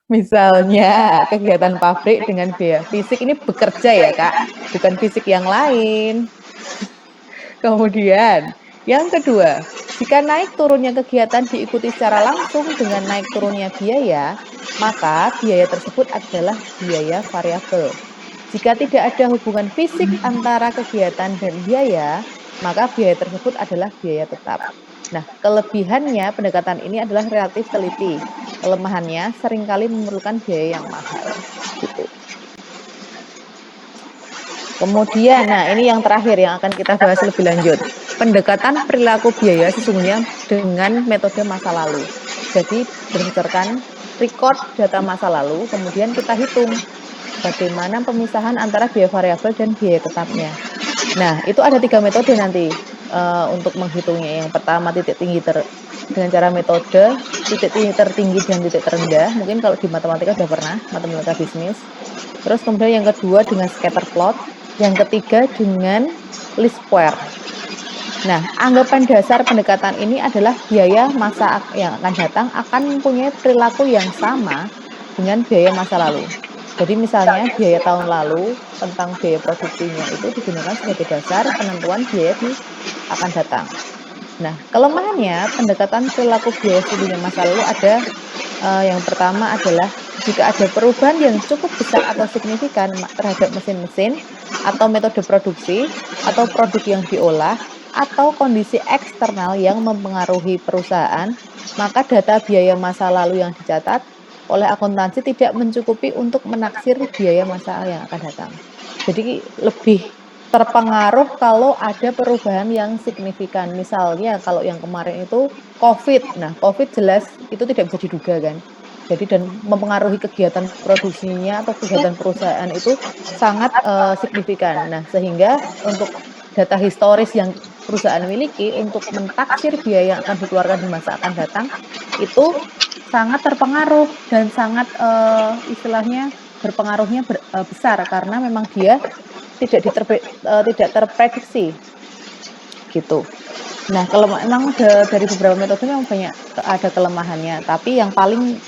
Misalnya kegiatan pabrik dengan biaya fisik ini bekerja ya Kak, bukan fisik yang lain. Kemudian, yang kedua, jika naik turunnya kegiatan diikuti secara langsung dengan naik turunnya biaya, maka biaya tersebut adalah biaya variabel. Jika tidak ada hubungan fisik antara kegiatan dan biaya, maka biaya tersebut adalah biaya tetap. Nah, kelebihannya pendekatan ini adalah relatif teliti. Kelemahannya seringkali memerlukan biaya yang mahal. Gitu. Kemudian, nah ini yang terakhir yang akan kita bahas lebih lanjut. Pendekatan perilaku biaya sesungguhnya dengan metode masa lalu. Jadi berdasarkan record data masa lalu, kemudian kita hitung bagaimana pemisahan antara biaya variabel dan biaya tetapnya. Nah, itu ada 3 metode nanti untuk menghitungnya. Yang pertama titik tinggi dengan cara metode titik tinggi tertinggi dan titik terendah. Mungkin kalau di matematika sudah pernah, matematika bisnis. Terus kemudian yang kedua dengan scatter plot, yang ketiga dengan least square. Nah, anggapan dasar pendekatan ini adalah biaya masa yang akan datang akan mempunyai perilaku yang sama dengan biaya masa lalu. Jadi misalnya biaya tahun lalu tentang biaya produksinya itu digunakan sebagai dasar penentuan biaya di akan datang. Nah, kelemahannya pendekatan perilaku biaya sesungguhnya masa lalu ada yang pertama adalah jika ada perubahan yang cukup besar atau signifikan terhadap mesin-mesin atau metode produksi atau produk yang diolah atau kondisi eksternal yang mempengaruhi perusahaan, maka data biaya masa lalu yang dicatat oleh akuntansi tidak mencukupi untuk menaksir biaya masa yang akan datang. Jadi lebih terpengaruh kalau ada perubahan yang signifikan. Misalnya kalau yang kemarin itu COVID. Nah, COVID jelas itu tidak bisa diduga kan. Jadi dan mempengaruhi kegiatan produksinya atau kegiatan perusahaan itu sangat signifikan. Nah, sehingga untuk data historis yang perusahaan miliki untuk mentaksir biaya yang akan dikeluarkan di masa akan datang itu sangat terpengaruh dan sangat istilahnya berpengaruhnya besar karena memang dia tidak terprediksi gitu. Nah, kalau memang dari beberapa metode memang banyak ada kelemahannya, tapi yang paling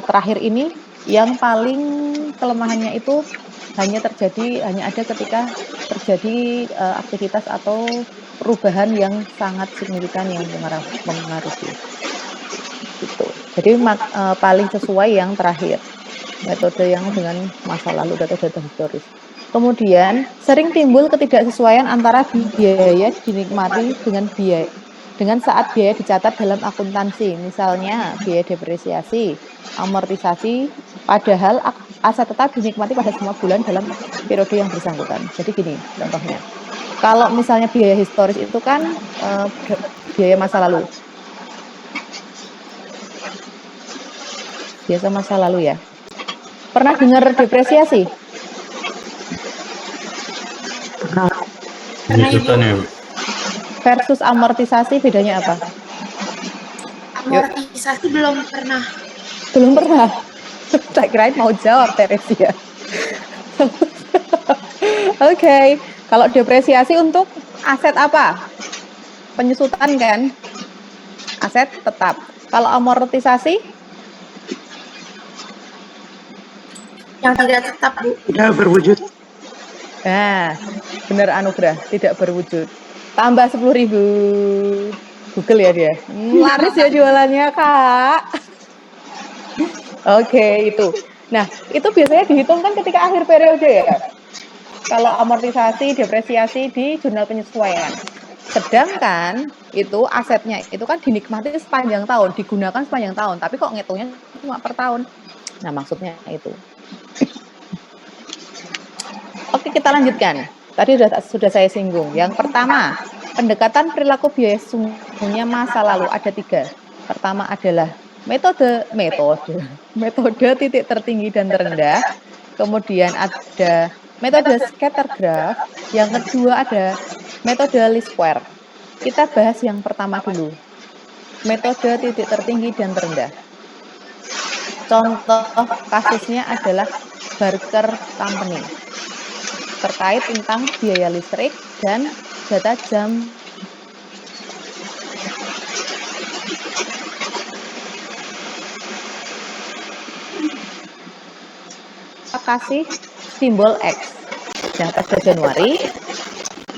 terakhir ini yang paling kelemahannya itu hanya ada ketika terjadi aktivitas atau perubahan yang sangat signifikan yang mempengaruhi gitu. Jadi paling sesuai yang terakhir, metode yang dengan masa lalu data-data historis. Kemudian sering timbul ketidaksesuaian antara biaya dinikmati dengan saat biaya dicatat dalam akuntansi, misalnya biaya depresiasi, amortisasi, padahal aset tetap dinikmati pada semua bulan dalam periode yang bersangkutan. Jadi gini contohnya, kalau misalnya biaya historis itu kan biaya masa lalu, biasa masa lalu ya. Pernah dengar depresiasi? Pernah Ibu. Versus amortisasi bedanya apa? Amortisasi belum pernah. Belum pernah. Saya kirain mau jawab Teresia. Oke, kalau depresiasi untuk aset apa? Penyusutan kan? Aset tetap. Kalau amortisasi? Yang tidak tetap, Bu. Tidak berwujud. Nah, benar Anugrah, tidak berwujud. Tambah 10.000. Google ya dia. Laris ya jualannya, Kak. Oke, itu. Nah, itu biasanya dihitung kan ketika akhir periode ya. Kalau amortisasi, depresiasi di jurnal penyesuaian. Sedangkan itu asetnya itu kan dinikmati sepanjang tahun, digunakan sepanjang tahun, tapi kok ngitungnya cuma per tahun. Nah, maksudnya itu. Oke, kita lanjutkan. Tadi sudah saya singgung. Yang pertama, pendekatan perilaku biaya sesungguhnya masa lalu ada 3. Pertama adalah metode titik tertinggi dan terendah. Kemudian ada metode scatter graph. Yang kedua ada metode least square. Kita bahas yang pertama dulu. Metode titik tertinggi dan terendah. Contoh kasusnya adalah Barker Company terkait tentang biaya listrik dan data jam kasih simbol X. Nah, pada Januari,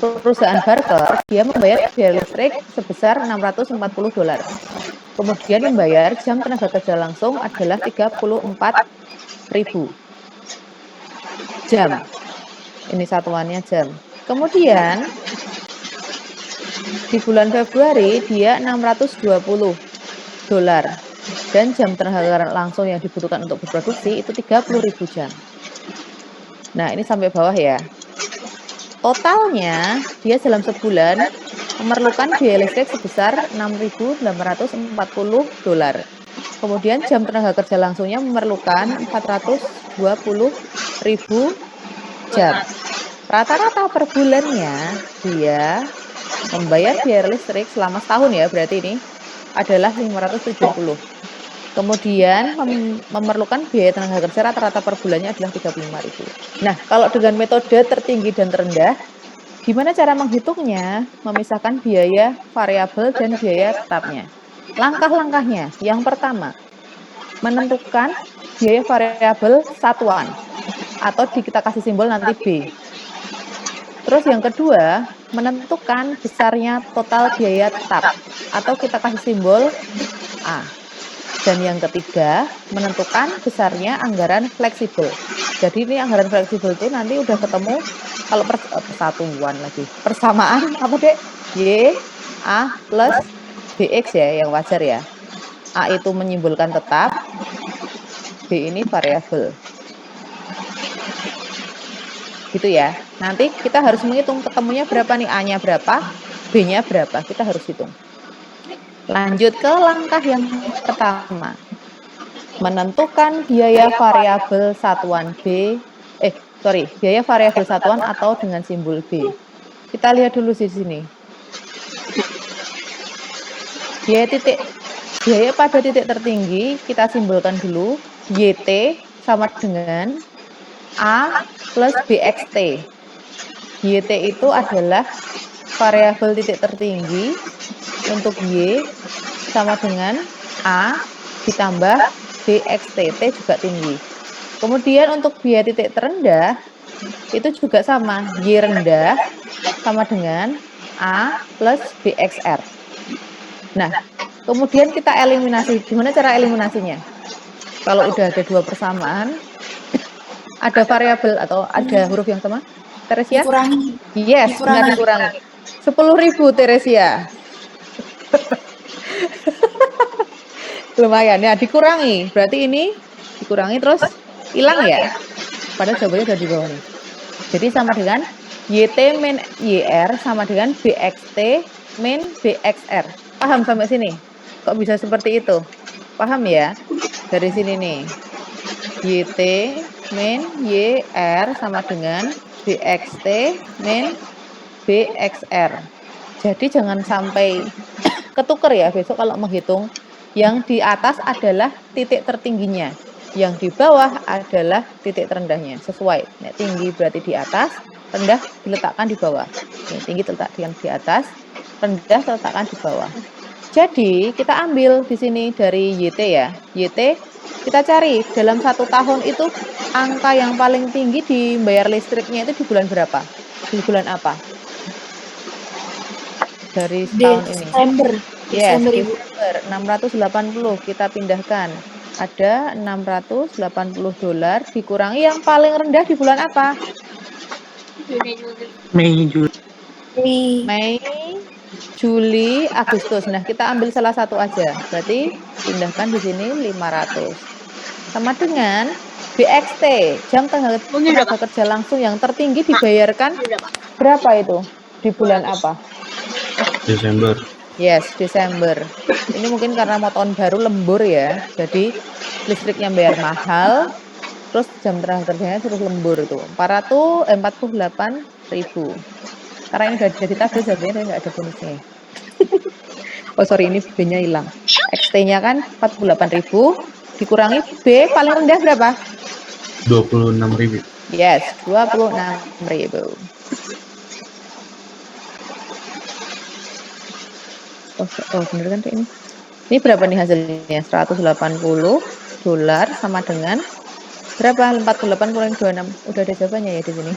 perusahaan Barker, dia membayar biaya listrik sebesar $640. Kemudian membayar jam tenaga kerja langsung adalah 34.000 jam. Ini satuannya jam. Kemudian di bulan Februari dia $620 dan jam tenaga langsung yang dibutuhkan untuk berproduksi itu 30.000 jam. Nah, ini sampai bawah ya. Totalnya dia dalam sebulan memerlukan biaya listrik sebesar $6.840. Kemudian jam tenaga kerja langsungnya memerlukan 420.000 jam. Rata-rata per bulannya dia membayar biaya listrik selama setahun ya, berarti ini adalah 570. Kemudian memerlukan biaya tenaga kerja rata-rata per bulannya adalah 35.000. Nah, kalau dengan metode tertinggi dan terendah, gimana cara menghitungnya? Memisahkan biaya variabel dan biaya tetapnya. Langkah-langkahnya, yang pertama, menentukan biaya variabel satuan, atau kita kasih simbol nanti B. Terus yang kedua, menentukan besarnya total biaya tetap, atau kita kasih simbol A. Dan yang ketiga, menentukan besarnya anggaran fleksibel. Jadi ini anggaran fleksibel itu nanti udah ketemu kalau persatuan lagi. Persamaan apa dek? Y, A plus BX ya, yang wajar ya. A itu menyimbolkan tetap, B ini variabel. Gitu ya. Nanti kita harus menghitung ketemunya berapa nih, A-nya berapa, B-nya berapa. Kita harus hitung. Lanjut ke langkah yang pertama. Menentukan biaya variabel satuan biaya variabel satuan atau dengan simbol B. Kita lihat dulu di sini. Biaya pada titik tertinggi kita simbolkan dulu YT sama dengan A plus BXT. YT itu adalah variabel titik tertinggi untuk Y sama dengan A ditambah BXT, T juga tinggi. Kemudian untuk biaya titik terendah itu juga sama, Y rendah sama dengan A plus BXR. Nah, kemudian kita eliminasi. Gimana cara eliminasinya? Kalau udah ada dua persamaan, ada variabel atau ada huruf yang sama? Teresia? Dikurangi. Yes, benar dikurangi. 10.000 Teresia. Lumayan ya, dikurangi. Berarti ini dikurangi terus hilang ya. Padahal jawabannya udah di bawah nih. Jadi sama dengan YT min YR sama dengan BXT min BXR. Paham sampai sini? Kok bisa seperti itu? Paham ya? Dari sini nih. YT min YR sama dengan BXT min BXR. Jadi jangan sampai ketuker ya besok kalau menghitung. Yang di atas adalah titik tertingginya, yang di bawah adalah titik terendahnya. Sesuai. Nah, tinggi berarti di atas, rendah diletakkan di bawah. Nih, tinggi diletakkan di atas, rendah diletakkan di bawah. Jadi kita ambil di sini dari YT ya. YT kita cari dalam 1 tahun itu angka yang paling tinggi di bayar listriknya itu di bulan berapa? Di bulan apa? Dari tahun ini. Desember. Yes, Desember, Ibu. Desember 680 kita pindahkan. Ada $680 dikurangi yang paling rendah di bulan apa? Mei, Juli. Mei, Juli, Agustus. Nah, kita ambil salah satu aja. Berarti pindahkan di sini 500. Sama dengan BXT, jam tenaga kerja langsung yang tertinggi dibayarkan berapa itu? Di bulan apa? Desember. Yes, Desember. Ini mungkin karena mau tahun baru lembur ya. Jadi listriknya bayar mahal, terus jam tenaga kerjanya suruh lembur tuh. 48.000. Karena ini udah jadi tabel jadinya nggak ada bonusnya. Oh sorry, ini B-nya hilang. XT-nya kan 48.000 dikurangi B paling rendah berapa? 26.000. Yes, 26.000. Oh bener kan ini? Ini berapa nih hasilnya? $180 sama dengan Berapa? 48 kurangi 26. Udah ada jawabannya ya di sini.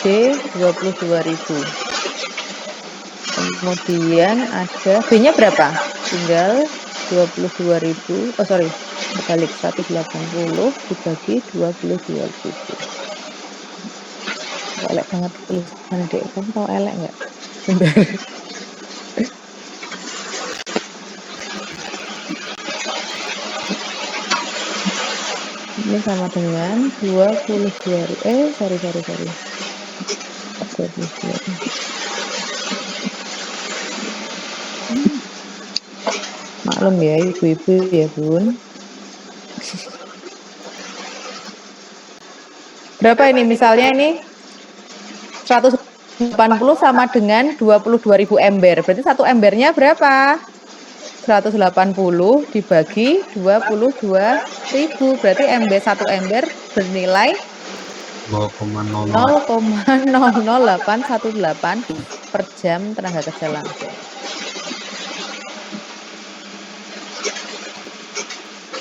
D 22.000. Kemudian ada B-nya berapa? Tinggal 22.000. Oh sorry, kebalik 180 dibagi 22.000. Elek banget tulisan Dek. Kamu tahu elek nggak? Bentar. Ini sama dengan 22. Sorry. 22. Maklum ya ibu-ibu ya bun. Berapa ini misalnya ini 180 sama dengan 22.000 ember. Berarti satu embernya berapa? 180 dibagi 22.000. Berarti satu ember bernilai 0,00818 per jam tenaga kerja langsung.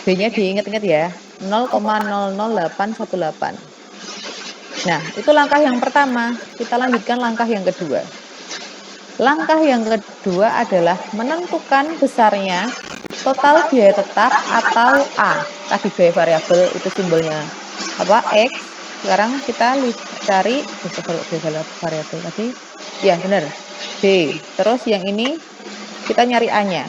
B-nya diingat-ingat ya, 0,00818. Nah, itu langkah yang pertama. Kita lanjutkan langkah yang kedua. Langkah yang kedua adalah menentukan besarnya total biaya tetap atau A. Tadi biaya variabel itu simbolnya apa? X. Sekarang kita cari biaya variabel tadi. Ya, benar. B. Terus yang ini kita nyari A-nya.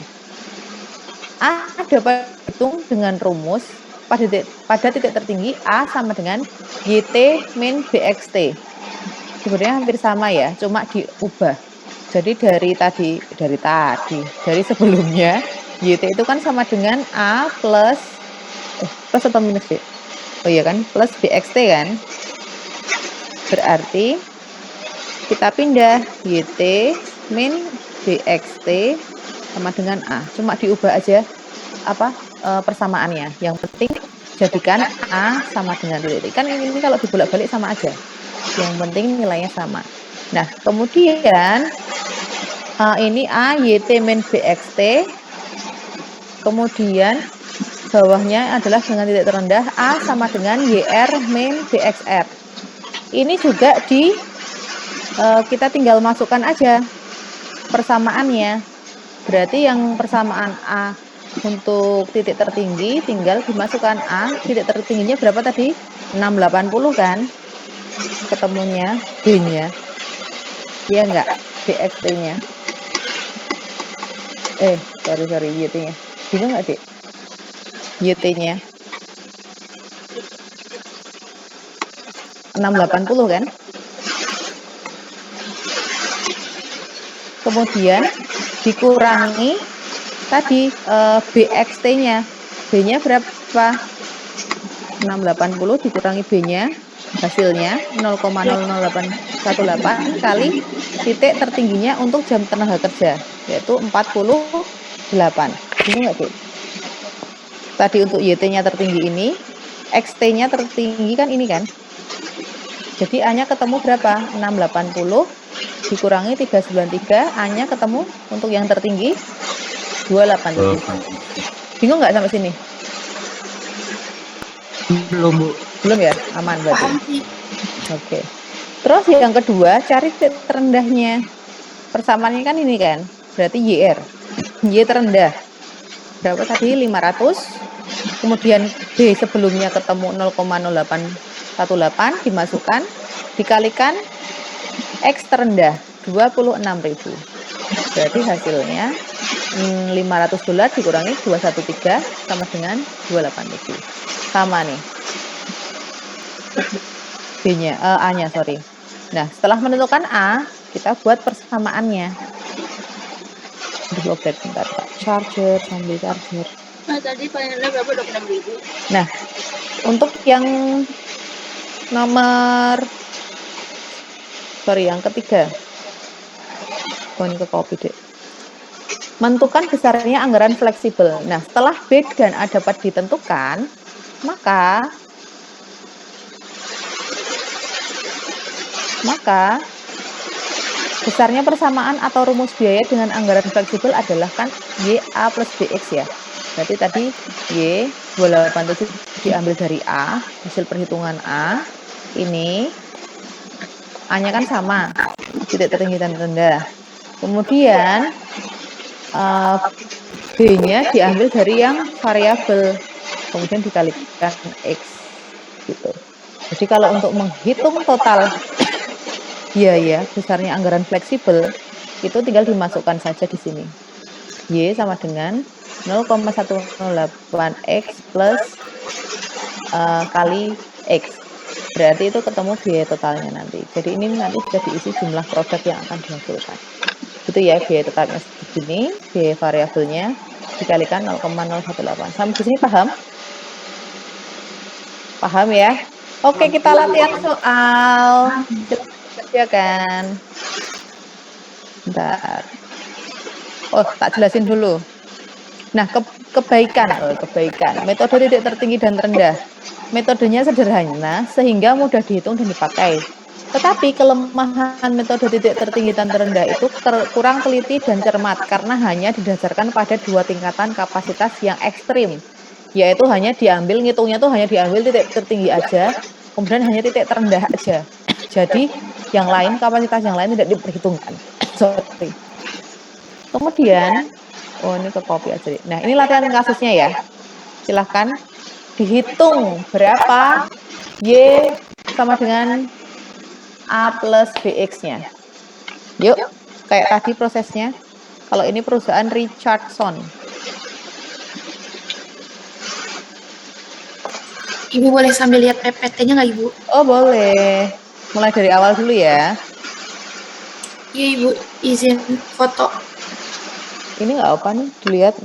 A dapat dihitung dengan rumus pada titik tertinggi A sama dengan YT min BXT. Sebenarnya hampir sama ya, cuma diubah. Jadi dari sebelumnya YT itu kan sama dengan A plus atau minus B? Oh iya kan, plus BXT kan. Berarti kita pindah YT min BXT sama dengan A. Cuma diubah aja persamaannya. Yang penting jadikan A sama dengan titik. Kan ini kalau dibolak-balik sama aja. Yang penting nilainya sama. Nah, kemudian ini A YT min BXT. Kemudian bawahnya adalah dengan titik terendah A sama dengan YR min BXR. Ini juga kita tinggal masukkan aja persamaannya. Berarti yang persamaan A untuk titik tertinggi tinggal dimasukkan A, titik tertingginya berapa tadi? 680 kan? Ketemunya B-nya. Iya enggak? BXT-nya. Sorry, YT-nya. Bingung enggak, Dek? YT-nya. 680 kan? Kemudian dikurangi tadi BXT-nya. B-nya berapa? 680 dikurangi B-nya, hasilnya 0,00818 kali titik tertingginya untuk jam tenaga kerja, yaitu 48. Ini enggak, Bu? Tadi untuk YT-nya tertinggi ini, XT-nya tertinggi kan ini kan? Jadi A-nya ketemu berapa? 680 dikurangi 393, A-nya ketemu untuk yang tertinggi 287. Bingung nggak sampai sini? Belum, Bu. Belum ya? Aman berarti. Oke. Terus yang kedua, cari titik terendahnya. Persamaannya kan ini kan? Berarti YR. Y terendah. Berapa tadi? 500. Kemudian B sebelumnya ketemu 0,0818 dimasukkan, dikalikan X terendah 26.000. Berarti hasilnya $500 dikurangi 213 sama dengan 28.000. Sama nih. B-nya, A-nya sorry. Nah, setelah menentukan A, kita buat persamaannya. Aduh, bentar, Pak. Charger, sambil charger. Nah, tadi paling rendah berapa? 26.000. Nah, untuk yang yang ketiga. Ini ke copy deh. Menentukan besarnya anggaran fleksibel. Nah, setelah B dan A dapat ditentukan, maka besarnya persamaan atau rumus biaya dengan anggaran fleksibel adalah kan YA plus BX ya. Berarti tadi Y 287 diambil dari A, hasil perhitungan A, ini A-nya kan sama, titik tertinggi dan rendah. Kemudian B-nya diambil dari yang variabel, kemudian dikalikan X gitu. Jadi kalau untuk menghitung total biaya besarnya anggaran fleksibel, itu tinggal dimasukkan saja di sini. Y sama dengan 0,108X plus kali X. Berarti itu ketemu biaya totalnya nanti. Jadi ini nanti bisa diisi jumlah produk yang akan dihasilkan. Itu ya, biaya totalnya segini, biaya variabelnya dikalikan 0,018. Sampai di sini paham? Paham ya? Oke, kita latihan soal. Silahkan dikerjakan. Bentar. Oh, tak jelasin dulu. Nah, kebaikan. Metode titik tertinggi dan terendah. Metodenya sederhana sehingga mudah dihitung dan dipakai. Tetapi kelemahan metode titik tertinggi dan terendah itu kurang teliti dan cermat karena hanya didasarkan pada dua tingkatan kapasitas yang ekstrim, yaitu hanya diambil, ngitungnya tuh hanya diambil titik tertinggi aja, kemudian hanya titik terendah aja. Jadi yang lain, kapasitas yang lain tidak diperhitungkan. Sorry. Kemudian, oh ini ke copy aja. Nah ini latihan kasusnya ya. Silahkan dihitung berapa Y sama dengan A plus BX-nya. Yuk, kayak tadi prosesnya. Kalau ini perusahaan Richardson. Ibu boleh sambil lihat PPT-nya nggak, Ibu? Oh, boleh. Mulai dari awal dulu ya. Iya, Ibu. Izin foto. Ini nggak apa nih, dilihat.